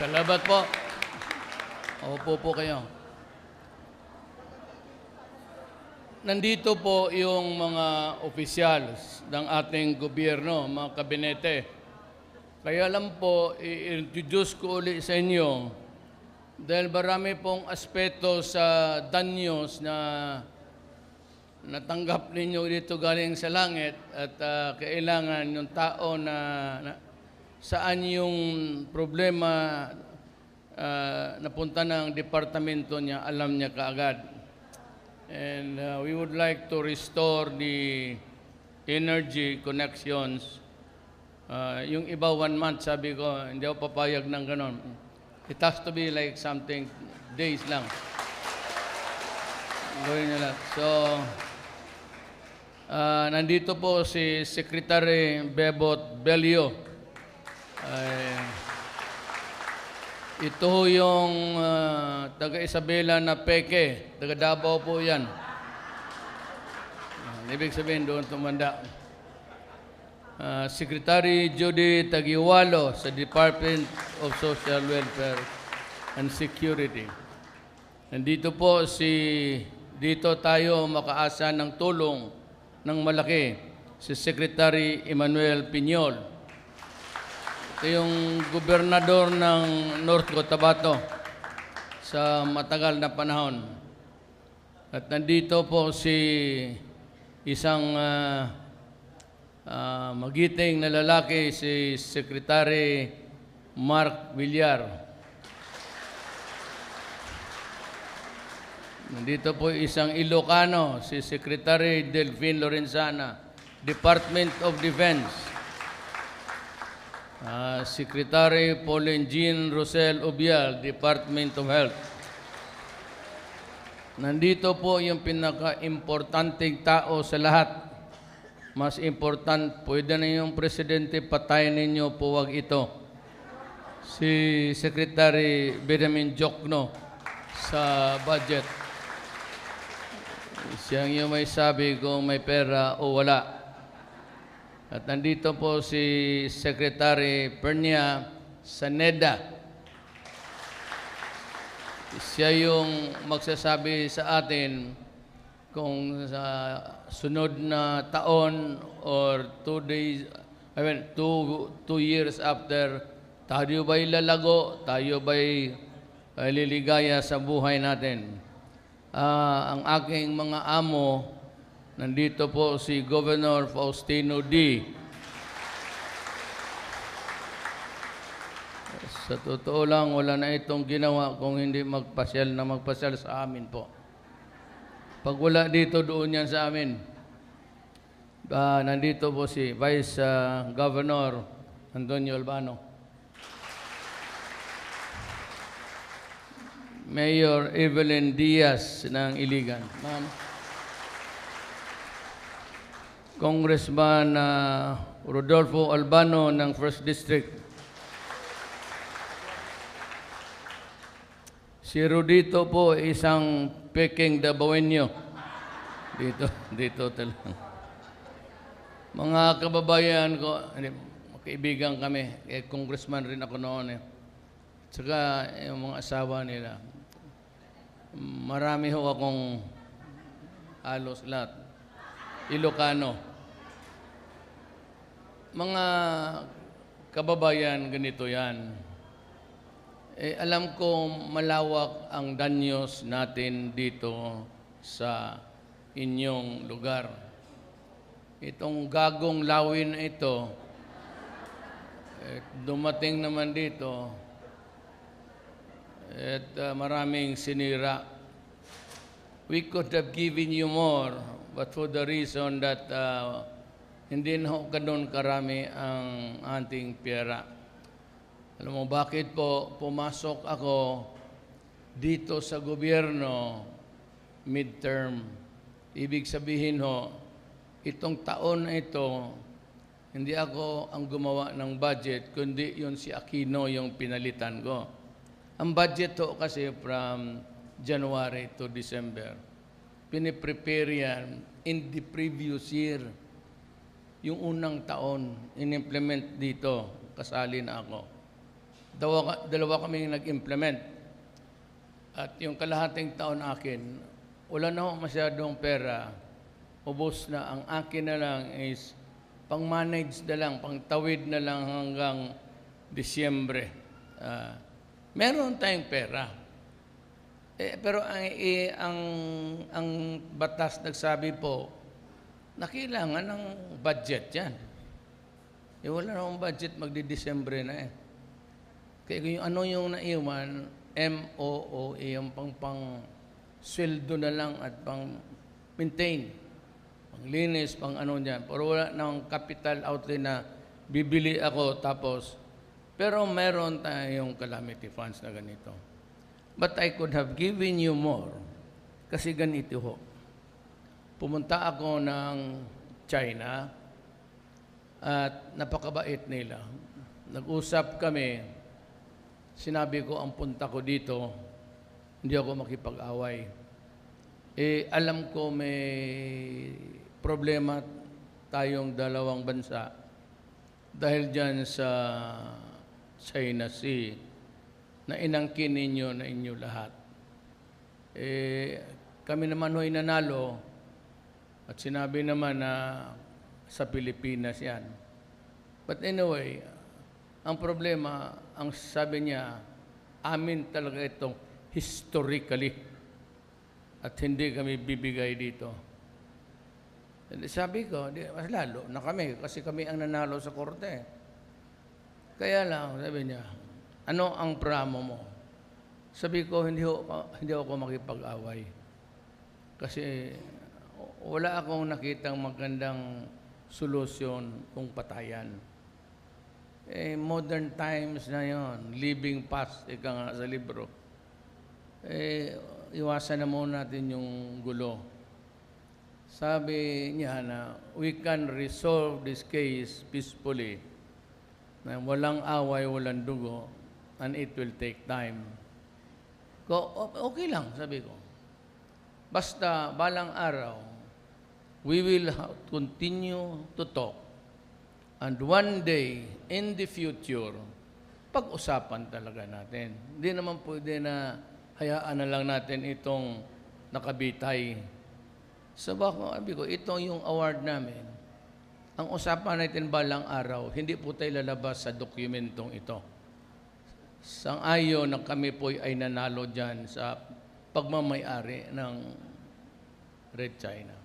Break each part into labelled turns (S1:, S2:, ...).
S1: Salamat po. Opo po kayo. Nandito po yung mga opisyal ng ating gobyerno, mga kabinete. Kaya lang po, i-introduce ko ulit sa inyo dahil marami pong aspeto sa danyos na natanggap ninyo dito galing sa langit at kailangan yung tao na saan yung problema napunta ng departamento niya, alam niya kaagad. And we would like to restore the energy connections. Yung iba 1 month, sabi ko, hindi ako papayag ng ganon. It has to be like something, days lang. Gawin nila. So, nandito po si Secretary Bebot Belio. Ito yung taga Isabela na peke, taga Davao po yan. Ibig sabihin doon tumanda. Secretary Judy Tagiwalo sa Department of Social Welfare and Security. Nandito po dito tayo makaasa ng tulong ng malaki si Secretary Emmanuel Piñol. Ito yung gobernador ng North Cotabato sa matagal na panahon. At nandito po si isang magiting na lalaki, si Secretary Mark Villar. Nandito po isang Ilocano, si Secretary Delphine Lorenzana, Department of Defense. Secretary Pauline Jean Rosel Obial, Department of Health. Nandito po yung pinaka-importanting tao sa lahat. Mas important, pwede na yung presidente, patayin ninyo po, wag ito. Si Secretary Benjamin Jokno sa budget. Siyang yung may sabi kung may pera o wala. At nandito po si Secretary Pernia Saneda. Siya yung magsasabi sa atin kung sa sunod na taon or 2 years after, tayo ba'y lalago, tayo ba'y liligaya sa buhay natin. Ang aking mga amo, nandito po si Governor Faustino D. Sa totoo lang, wala na itong ginawa kung hindi magpasyal sa amin po. Pag wala dito, doon yan sa amin. Nandito po si Vice Governor Antonio Albano. Mayor Evelyn Diaz ng Iligan. Ma'am. Congressman Rodolfo Albano ng 1st District. Si Rodito po, isang Peking Dabawenyo. Dito talaga. Mga kababayan ko, kaibigan kami, congressman rin ako noon. Tsaka yung mga asawa nila. Marami ho akong halos lahat. Ilocano. Mga kababayan, ganito yan. Alam ko malawak ang danyos natin dito sa inyong lugar. Itong gagong lawin na ito, dumating naman dito at maraming sinira. We could have given you more, but for the reason that hindi na ganun karami ang ating pera. Alam mo, bakit po pumasok ako dito sa gobyerno midterm? Ibig sabihin ho, itong taon na ito, hindi ako ang gumawa ng budget, kundi yun si Aquino yung pinalitan ko. Ang budget ho kasi from January to December. Piniprepare yan in the previous year. Yung unang taon, in-implement dito, kasali na ako. Dalawa kaming nag-implement. At yung kalahating taon akin, wala na akong masyadong pera. Ubos na. Ang akin na lang is pang-manage na lang, pang-tawid na lang hanggang Disyembre. Meron tayong pera. Pero ang batas nagsabi po na kailangan ng budget yan. Wala na akong budget, magdi-Disyembre na eh. Kaya yung ano yung naiwan, MOOE, yung pang-sweldo na lang at pang-maintain, pang-linis, pang-ano dyan. Pero wala nang capital outlay na bibili ako tapos. Pero meron tayong calamity funds na ganito. But I could have given you more. Kasi ganito ho. Pumunta ako ng China at napakabait nila. Nag-usap kami. Sinabi ko, ang punta ko dito, hindi ako makipag-away. Alam ko may problema tayong dalawang bansa dahil dyan sa China Sea na inangkin ninyo na inyo lahat. Kami naman ho'y nanalo at sinabi naman na sa Pilipinas yan. But anyway, ang problema, ang sabi niya, amin talaga itong historically at hindi kami bibigay dito. And sabi ko, mas lalo na kami kasi kami ang nanalo sa korte. Kaya lang, sabi niya, ano ang pramo mo? Sabi ko, hindi ako makipag-away. Kasi wala akong nakitang magandang solusyon kung patayan. Modern times na yon, living past, ika nga sa libro. Iwasan na muna natin yung gulo. Sabi niya na, we can resolve this case peacefully. Na walang away, walang dugo, and it will take time. Okay lang, sabi ko. Basta, balang araw, we will continue to talk. And one day, in the future, pag-usapan talaga natin. Hindi naman pwede na hayaan na lang natin itong nakabitay. Sabi ko, ito yung award namin. Ang usapan natin balang araw, hindi po tayo lalabas sa dokumentong ito. Sang-ayon na kami po ay nanalo dyan sa pagmamayari ng Red China.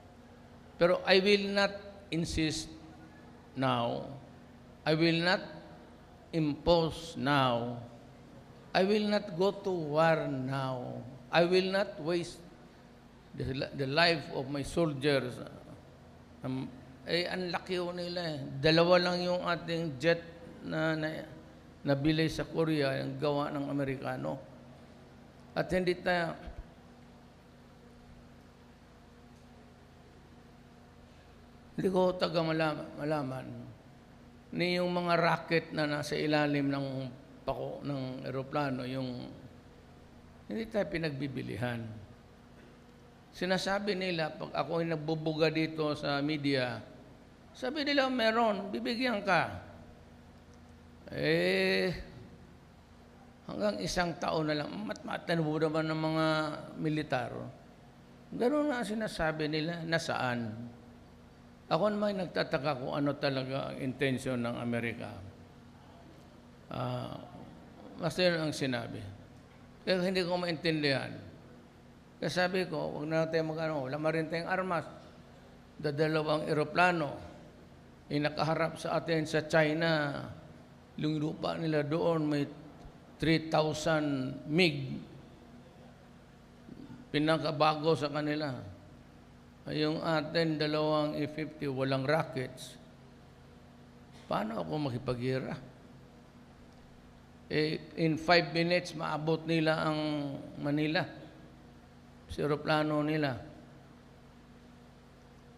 S1: Pero I will not insist now. I will not impose now. I will not go to war now. I will not waste the life of my soldiers. Ang laki ho nila. Dalawa lang yung ating jet na nabili sa Korea, yung gawa ng Amerikano. At hindi tayo hindi ko taga malaman ni yung mga rocket na nasa ilalim ng pako ng eroplano, yung hindi tayo pinagbibilihan. Sinasabi nila, pag ako ay nagbubuga dito sa media, sabi nila, meron, bibigyan ka. Hanggang isang taon na lang, matmatanubo naman ng mga militar. Ganun na sinasabi nila, nasaan? Ako naman nagtataka kung ano talaga ang intensyon ng Amerika. Basta yun ang sinabi. Kaya hindi ko maintindihan. Kaya sabi ko, huwag na tayo wala marin tayong armas. Dadalawang eroplano, nakaharap sa atin sa China, yung lupa nila doon may 3,000 MiG. Pinakabago sa kanila. Yung atin, dalawang E-50, walang rockets. Paano ako makipaghira? In 5 minutes, maabot nila ang Manila. Sa aeroplano nila.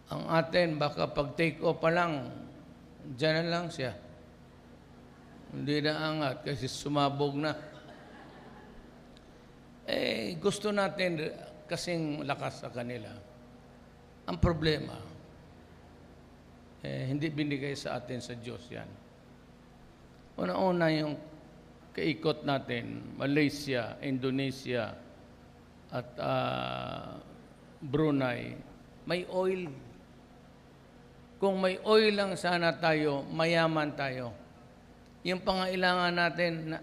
S1: Ang atin, baka pag take off pa lang, dyan na lang siya. Hindi na angat kasi sumabog na. Gusto natin kasing lakas sa kanila. Ang problema, hindi binigay sa atin sa Diyos yan. Una-una yung kaikot natin, Malaysia, Indonesia, at Brunei, may oil. Kung may oil lang sana tayo, mayaman tayo. Yung pangailangan natin,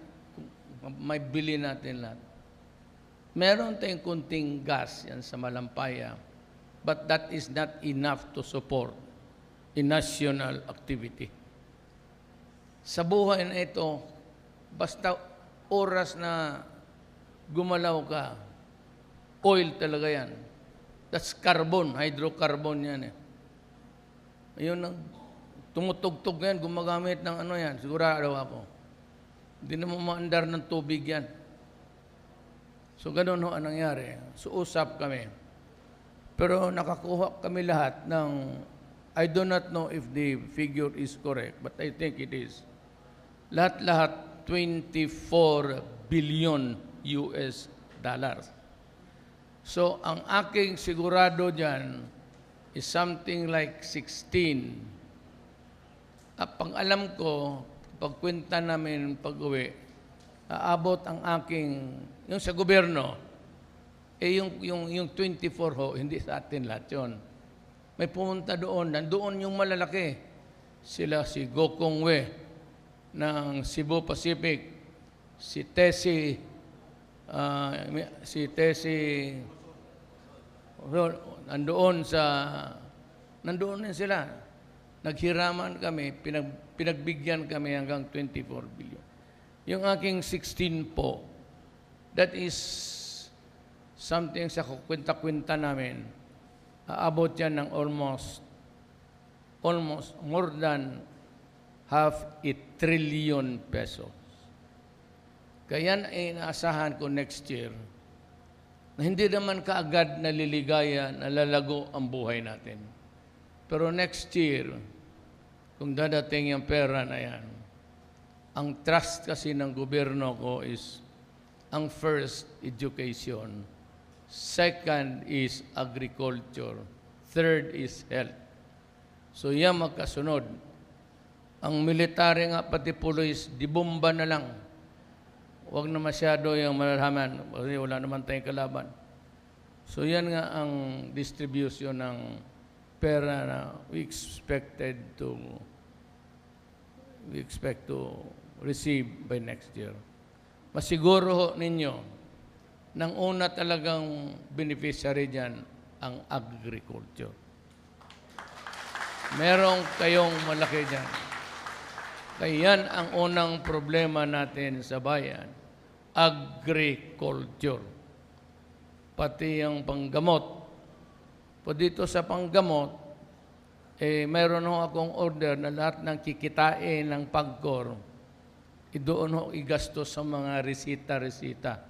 S1: may bili natin lahat. Meron tayong kunting gas yan sa Malampaya, but that is not enough to support a national activity. Sa buhay na ito, basta oras na gumalaw ka, oil talaga yan. That's carbon, hydrocarbon yan eh. Ayun, tumutugtog yan, gumagamit ng ano yan, sigurado ako. Hindi na maandar ng tubig yan. So, ganun ho ang nangyari. So, usap kami. Pero nakakuha kami lahat ng, I do not know if the figure is correct, but I think it is. Lahat-lahat, 24 billion US dollars. So, ang aking sigurado dyan is something like 16. At pang alam ko, pagkwenta namin pag-uwi, aabot ang aking, yung sa gobyerno, yung 24 ho, hindi sa atin lahat yun. May pumunta doon, nandoon yung malalaki. Sila si Gokong We ng Cebu Pacific, si Tessie, nandoon din sila. Naghiraman kami, pinagbigyan kami hanggang 24 billion. Yung aking 16 po, that is something sa kwenta-kwenta namin. Aabot yan ng almost more than ₱500 billion. Kaya inaasahan ko next year na hindi naman kaagad naliligaya, nalalago ang buhay natin. Pero next year, kung dadating yung pera na yan, ang trust kasi ng gobyerno ko is, ang first, education. Second is agriculture. Third is health. So yan magkasunod. Ang military nga pati police, di bomba na lang. Huwag na masyado yung malalaman kasi wala naman tayong kalaban. So yan nga ang distribution ng pera na we expect to receive by next year. Masiguro ho ninyo, nang una talagang beneficiary dyan, ang agriculture. Merong kayong malaki dyan. Kaya yan ang unang problema natin sa bayan, agriculture. Pati yung panggamot. Po dito sa panggamot, mayroon ho akong order na lahat ng kikitain ng PAGCOR, doon ho igastos sa mga resita-resita.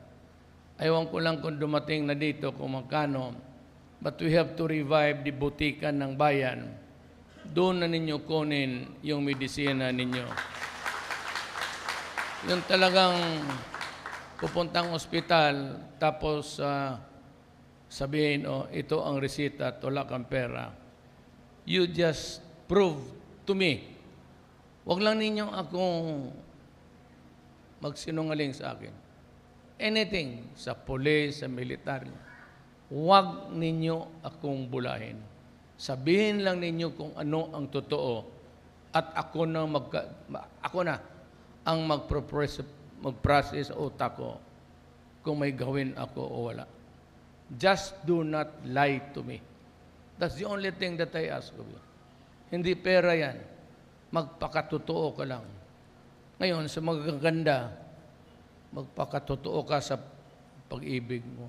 S1: Ayaw ko lang kung dumating na dito kung magkano, but we have to revive the butikan ng bayan. Doon na ninyo kunin yung medisina ninyo. Yung talagang pupuntang ospital, tapos sabihin, ito ang resita at wala kang pera. You just prove to me. Huwag lang ninyo akong magsinungaling sa akin. Anything, sa police, sa military, huwag ninyo akong bulahin. Sabihin lang ninyo kung ano ang totoo at ako na ang mag-process sa utak ko kung may gawin ako o wala. Just do not lie to me. That's the only thing that I ask of you. Hindi pera yan. Magpakatotoo ka lang. Ngayon, sa magaganda, magpakatotoo ka sa pag-ibig mo.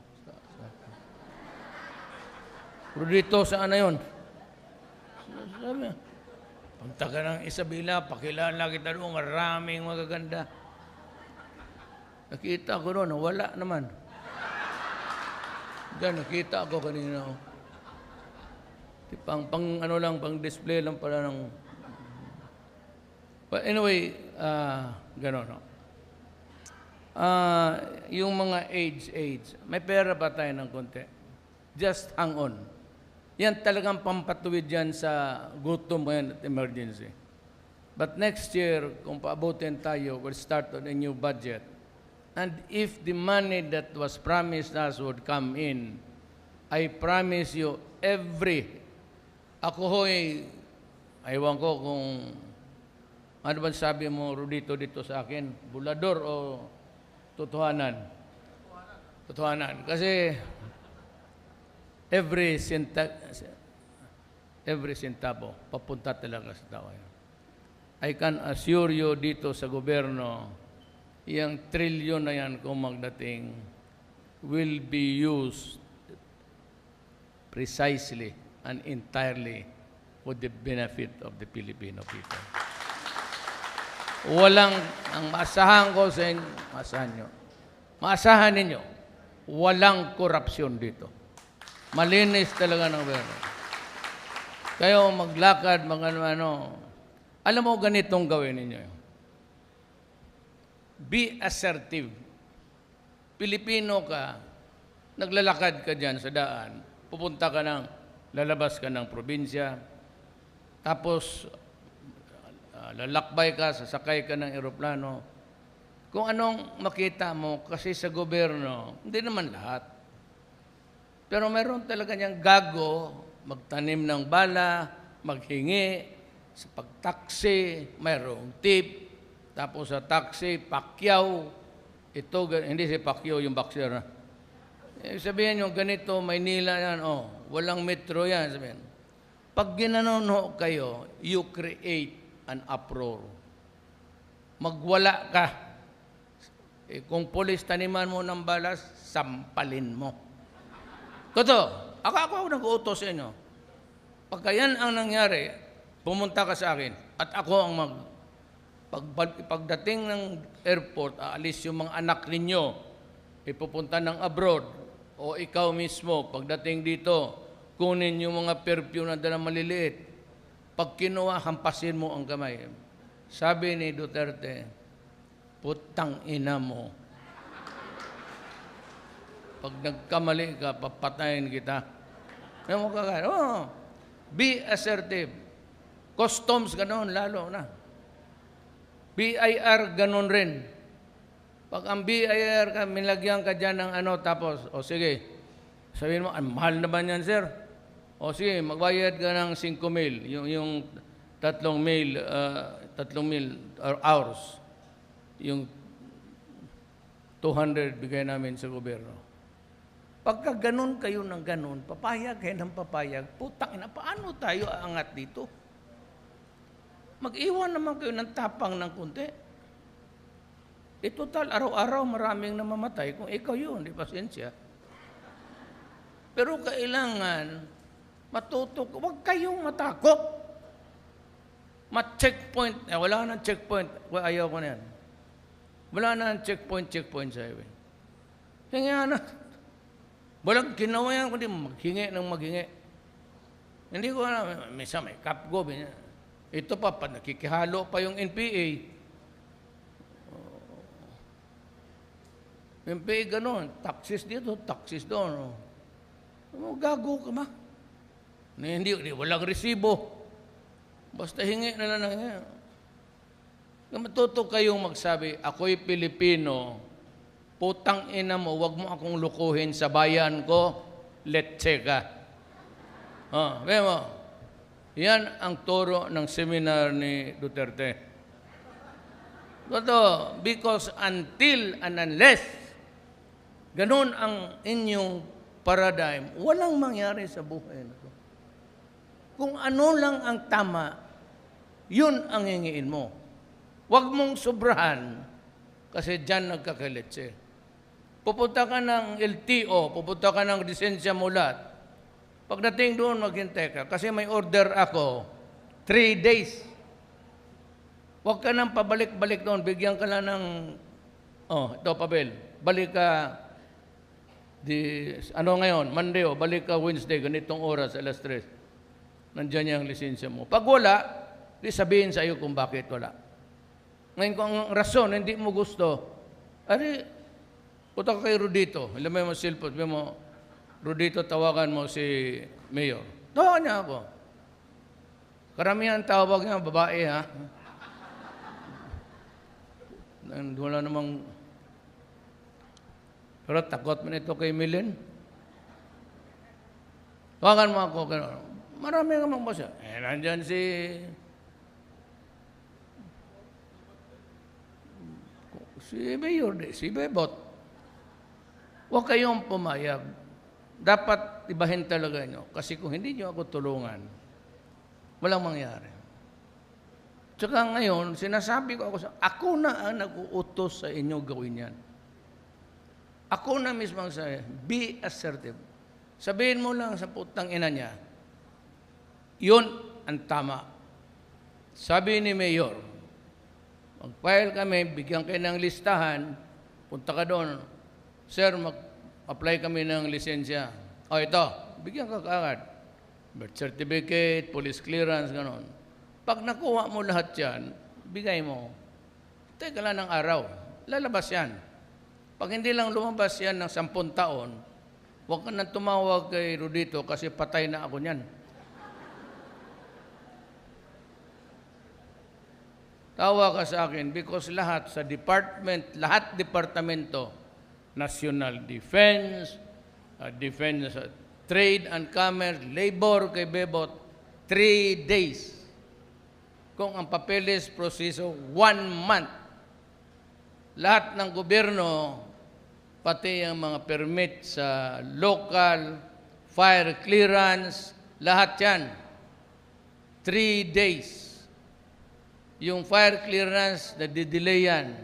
S1: Pero dito, saan na yun? Punta ka ng Isabela, pakilala kita doon, maraming magaganda. Nakita ko doon, wala naman. Nakita ako kanina. Pang display lang pala ng... But anyway, gano'n, no? Yung mga AIDS, may pera ba tayo ng konti? Just hang on. Yan talagang pampatuwid yan sa gutom ngayon at emergency. But next year, kung paabutin tayo, we'll start on a new budget. And if the money that was promised us would come in, I promise you, ako ho'y, aywan ko kung, ano ba sabi mo, Rudito, dito sa akin? Bulador o totohanan? Totohanan. Kasi, every centavo, papunta talaga sa tao. I can assure you dito sa gobyerno, yung trilyon na yan kung magdating will be used precisely and entirely for the benefit of the Filipino people. Ang maasahan ko sa inyo, maasahan ninyo, walang korupsyon dito. Malinis talaga ng gobyerno. Kayo maglakad, ano. Alam mo, ganitong gawin ninyo. Be assertive. Pilipino ka, naglalakad ka dyan sa daan, pupunta ka lalabas ka ng probinsya, tapos lalakbay ka, sasakay ka ng eroplano. Kung anong makita mo, kasi sa gobyerno, hindi naman lahat. Pero meron talaga niyang gago, magtanim ng bala, maghingi, sa pagtaksi, mayroong tip, tapos sa taxi, pakyaw. Ito, hindi si pakyaw yung boxer. Sabihin nyo, ganito, Maynila yan, walang metro yan. Sabihin. Pag ginanono kayo, you create an uproar. Magwala ka. Kung polis taniman mo ng balas, sampalin mo. Totoo. Ako nag-uutos sa inyo. Pagka yan ang nangyari, pumunta ka sa akin at ako ang pagdating ng airport, aalis yung mga anak ninyo, ipupunta ng abroad, o ikaw mismo, pagdating dito, kunin yung mga perfume na dalang maliliit. Pag kinuha, hampasin mo ang kamay. Sabi ni Duterte, putang ina mo. Pag nagkamali ka, papatayin kita. Be assertive. Customs, ganoon, lalo na. BIR, ganoon rin. Pag ang BIR ka, minlagyan ka dyan ng tapos, sige, sabihin mo, mahal naman yan, sir. Sige, magbayad ka ng 5,000, yung 3,000 hours. Yung 200 bigay namin sa gobyerno. Pagka ganun kayo ng ganun, papayag kayo ng papayag, putang ina, paano tayo aangat dito? Mag-iwan naman kayo ng tapang ng kunti. Total, araw-araw maraming namamatay. Kung ikaw yun, di pasensya. Pero kailangan matutok. Huwag kayong matakot. Ma-checkpoint. Wala nang checkpoint. Ayaw ko na yan. Wala nang checkpoint sa highway. Hinga na. Walang ginawa yan, kundi maghingi ng maghingi. Hindi ko na, misa may kapgo. Ito pa, nakikihalo pa yung NPA. NPA ganun, taxis dito, taxis doon. Gago ka ba? Hindi, walang resibo. Basta hingi na lang. Matuto kayong magsabi, ako'y Pilipino, putang ina mo, wag mo akong lukuhin sa bayan ko, letse ka. Mo, yan ang turo ng seminar ni Duterte. Totoo, because until and unless ganun ang inyong paradigm, walang mangyari sa buhay na ito. Kung ano lang ang tama, yun ang hingiin mo. Huwag mong sobrahan kasi dyan nagkakaletse. Pupunta ka ng LTO, pupunta ka ng lisensya mulat. Pagdating doon, maghintay ka. Kasi may order ako, 3 days. Huwag ka nang pabalik-balik doon. Bigyan ka lang ng, ito, Pabel. Balik ka, ngayon, Monday, balik ka Wednesday, ganitong oras, alas 3. Nandiyan yung lisensya mo. Pag wala, di sabihin sa iyo kung bakit wala. Ngayon, kung ang rason, hindi mo gusto, punta ka kay Rudito. Alam mo yung cellphone, sabi mo, Rudito, tawagan mo si Mayor. Tawagan niya ako. Karamihan tawag niya, babae ha. Wala namang... Pero takot man ito kay Milen. Tawagan mo ako. Marami nga magbasa. Nandyan si Mayor, si Bebot. Huwag kayong pumayag. Dapat ibahin talaga nyo. Kasi kung hindi nyo ako tulungan, walang mangyari. Tsaka ngayon, sinasabi ko ako na ang nag-uutos sa inyo gawin yan. Ako na mismo ang sabi, be assertive. Sabihin mo lang sa putang ina niya, yun ang tama. Sabi ni Mayor, mag-file kami, bigyan kayo ng listahan, punta ka doon, sir, mag-apply kami ng lisensya. O ito, bigyan ka kaagad. Birth certificate, police clearance, gano'n. Pag nakuha mo lahat yan, bigay mo. Teka lang ng araw, lalabas yan. Pag hindi lang lumabas yan ng 10 taon, huwag ka nang tumawag kay Rodito kasi patay na ako niyan. Tawa ka sa akin because lahat sa departamento, National Defense, Defense, Trade and Commerce, Labor kay Bebot, 3 days. Kung ang papeles proseso, 1 month. Lahat ng gobyerno, pati ang mga permit sa local, fire clearance, lahat yan. 3 days. Yung fire clearance, nadidelay yan.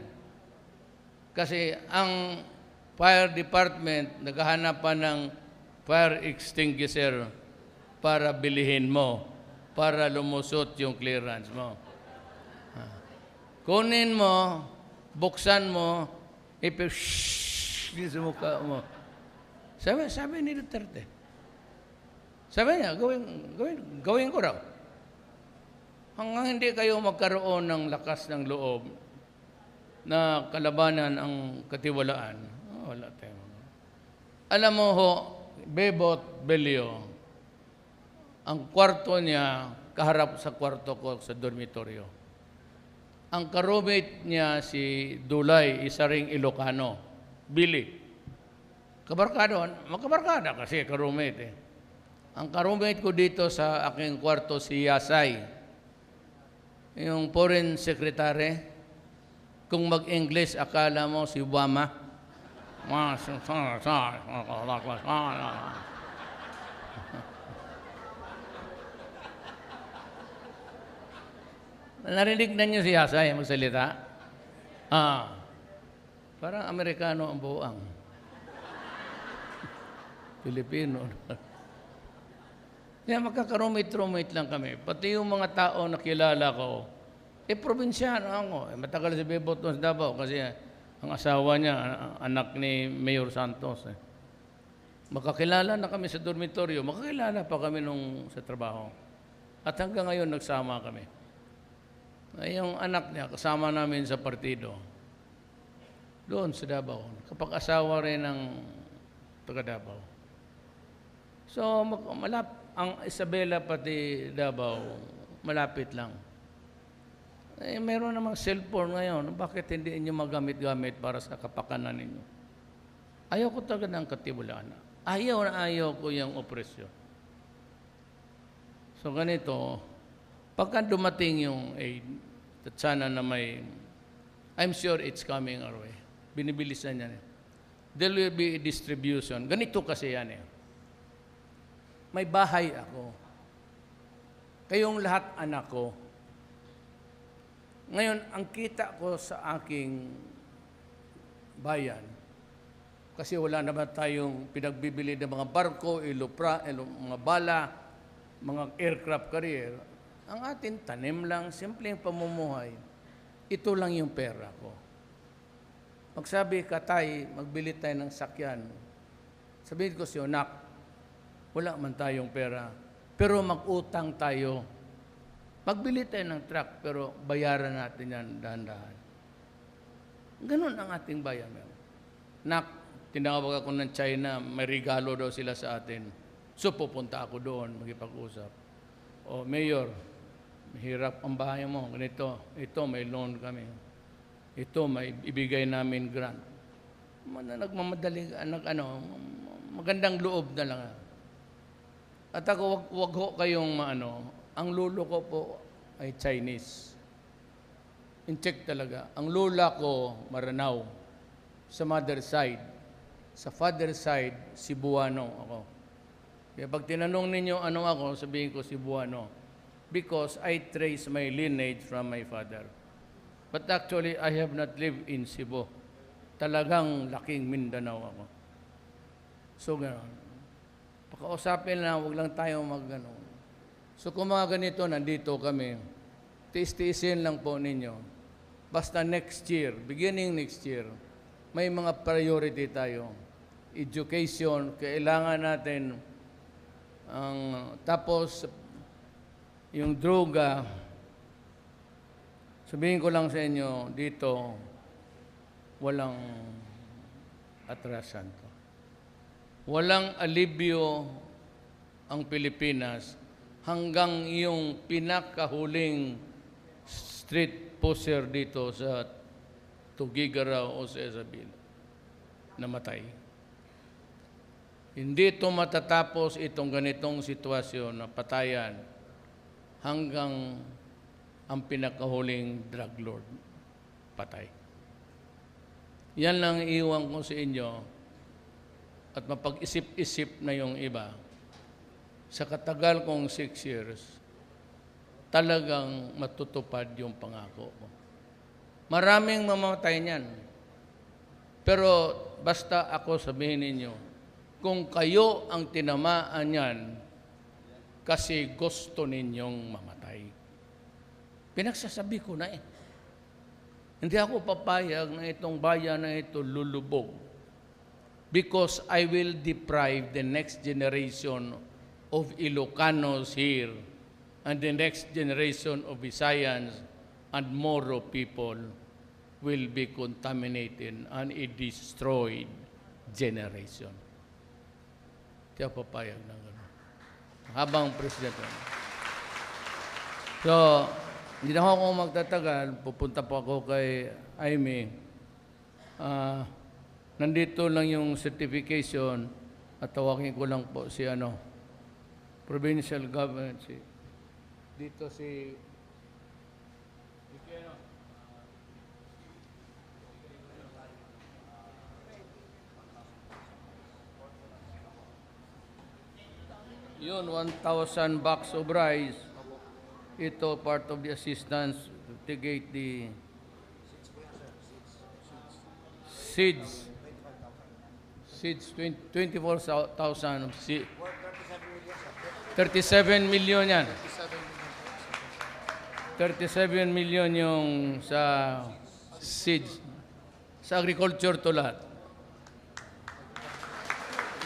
S1: Kasi ang fire department, naghahanap pa ng fire extinguisher para bilihin mo, para lumusot yung clearance mo. Kunin mo, buksan mo, sa mukha mo. Sabi ni Duterte. Sabi niya, gawin ko raw. Hanggang hindi kayo magkaroon ng lakas ng loob na kalabanan ang katiwalaan, wala tayo. Alam mo ho, Bebot Belio, ang kwarto niya kaharap sa kwarto ko sa dormitoryo. Ang ka-roommate niya si Dulay, isa ring Ilocano, Billy. Kabarkada, magkabarkada kasi ka-roommate eh. Ang ka-roommate ko dito sa aking kwarto si Yasay, yung foreign secretary. Kung mag-English, akala mo si Obama. Narinig na niyo si Yasay magsalita? Parang Amerikano ang buang. Pilipino. Kaya magkaka-roommate lang kami. Pati yung mga tao na kilala ko, probinsyano ako. Matagal si Bebot sa Davao kasi ang asawa niya, anak ni Mayor Santos. Makakilala na kami sa dormitoryo. Makakilala pa kami nung sa trabaho. At hanggang ngayon, nagsama kami. Yung anak niya, kasama namin sa partido. Doon sa Davao. Kapag-asawa rin ng taga Davao. So, ang Isabela pati Davao, malapit lang. Meron namang cellphone ngayon. Bakit hindi inyo magamit-gamit para sa kapakanan ninyo? Ayaw ko talaga ng katiwalaan. Ayaw ko yung opresyon. So, ganito, pagka dumating yung aid, at sana na I'm sure it's coming our way. Binibilisan niya. There will be a distribution. Ganito kasi yan eh. May bahay ako. Kayong lahat anak ko. Ngayon, ang kita ko sa aking bayan, kasi wala naman tayong pinagbibili ng mga barko, mga bala, mga aircraft carrier. Ang atin, tanim lang, simpleng pamumuhay. Ito lang yung pera ko. Magsabi ka tayo, magbili tayo ng sakyan. Sabihin ko siya, nak, wala man tayong pera, pero mag-utang tayo. Magbili tayo ng truck, pero bayaran natin yan dahan-dahan. Ganun ang ating bayan. Nak, tinawag ako ng China, may regalo daw sila sa atin. So, pupunta ako doon, magipag-usap. O, Mayor, mahirap ang bahay mo, ganito, ito, may loan kami. ito may ibigay namin grant. Nagmamadali, magandang loob na lang. At ako, wag ho kayong ang lolo ko po ay Chinese. In check talaga. Ang lola ko, Maranao, sa mother side. Sa father side, Cebuano ako. Kaya pag tinanong ninyo ano ako, sabihin ko Cebuano. Because I trace my lineage from my father. But actually, I have not lived in Cebu. Talagang laking Mindanao ako. So, gano'n. Pakausapin lang, huwag lang tayo mag-gano'n. So, kung mga ganito, nandito kami, tiis-tiisin lang po ninyo. Basta next year, beginning next year, may mga priority tayo. Education, kailangan natin tapos yung droga, sabihin ko lang sa inyo, dito, walang atrasan to. Walang alibyo ang Pilipinas hanggang yung pinakahuling street poster dito sa Tugigaraw o sa Isabela namatay. Hindi ito matatapos itong ganitong sitwasyon na patayan hanggang ang pinakahuling drug lord patay. Yan lang iwan ko sa inyo at mapag-isip-isip na yung iba. Sa katagal kong 6 years, talagang matutupad yung pangako ko. Maraming mamamatay niyan. Pero basta ako sabihin ninyo, kung kayo ang tinamaan niyan, kasi gusto ninyong mamatay. Pinagsasabi ko na eh. Hindi ako papayag na itong bayan na ito lulubog because I will deprive the next generation of Ilocanos here and the next generation of Visayans and Moro people will be contaminated and a destroyed generation. Hindi ako papayag na gano'n. Habang presidente. So, hindi na ako magtatagal. Pupunta po ako kay Aimee. Nandito lang yung certification at tawagin ko lang po si provincial government. Dito si yun, 1,000 bucks of rice. Ito, part of the assistance to mitigate the seeds. Seeds, 24,000 of seeds. 37 million yan. 37 million yung sa seeds. Sa agriculture to lahat.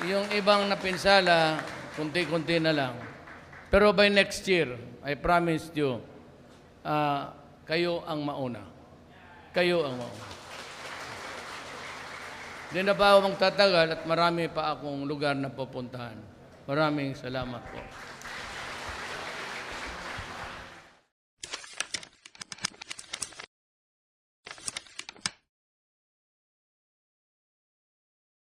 S1: Yung ibang napinsala, kunti-kunti na lang. Pero by next year, I promised you, kayo ang mauna. Kayo ang mauna. Hindi na pa ako magtatagal at marami pa akong lugar na pupuntahan. Maraming salamat po.